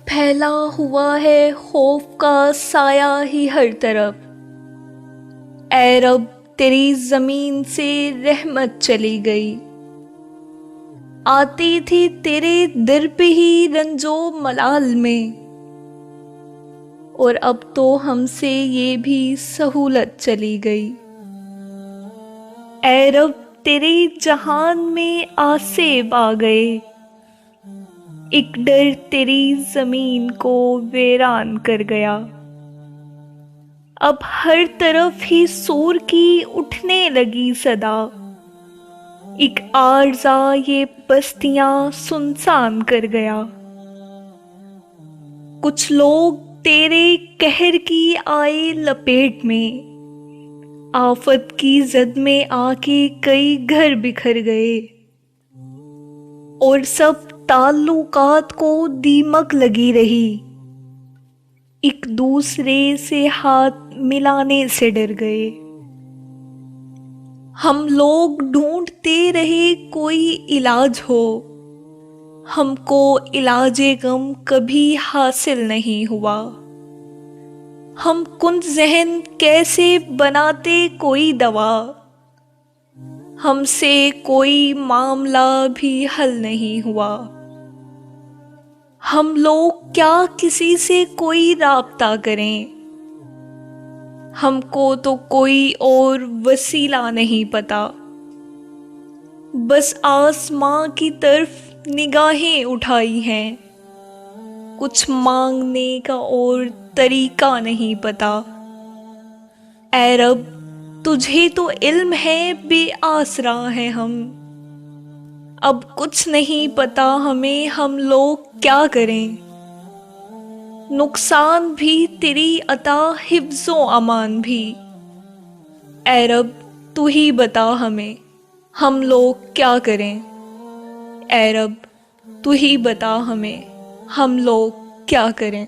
پھیلا ہوا ہے خوف کا سایہ ہی ہر طرف، اے رب تیری زمین سے رحمت چلی گئی، آتی تھی تیرے در پہ ہی رنج و ملال میں، اور اب تو ہم سے یہ بھی سہولت چلی گئی۔ اے رب تیرے جہان میں آسیب آ گئے، ایک ڈر تیری زمین کو ویران کر گیا، اب ہر طرف ہی سور کی اٹھنے لگی صدا، ایک عارضہ یہ بستیاں سنسان کر گیا۔ کچھ لوگ تیرے قہر کی آئے لپیٹ میں، آفت کی زد میں آ کے کئی گھر بکھر گئے، اور سب تعلقات کو دیمک لگی رہی، ایک دوسرے سے ہاتھ ملانے سے ڈر گئے۔ ہم لوگ ڈھونڈتے رہے کوئی علاج ہو، ہم کو علاج غم کبھی حاصل نہیں ہوا، ہم کن ذہن کیسے بناتے کوئی دوا، ہم سے کوئی معاملہ بھی حل نہیں ہوا، ہم لوگ کیا کسی سے کوئی رابطہ کریں، ہم کو تو کوئی اور وسیلہ نہیں پتا، بس آسماں کی طرف نگاہیں اٹھائی ہیں، کچھ مانگنے کا اور طریقہ نہیں پتا۔ اے رب تجھے تو علم ہے بے آسرا ہیں ہم، اب کچھ نہیں پتا ہمیں ہم لوگ کیا کریں، نقصان بھی تیری عطا حفظ و امان بھی، اے رب تو ہی بتا ہمیں ہم لوگ کیا کریں، اے رب تو ہی بتا ہمیں ہم لوگ کیا کریں۔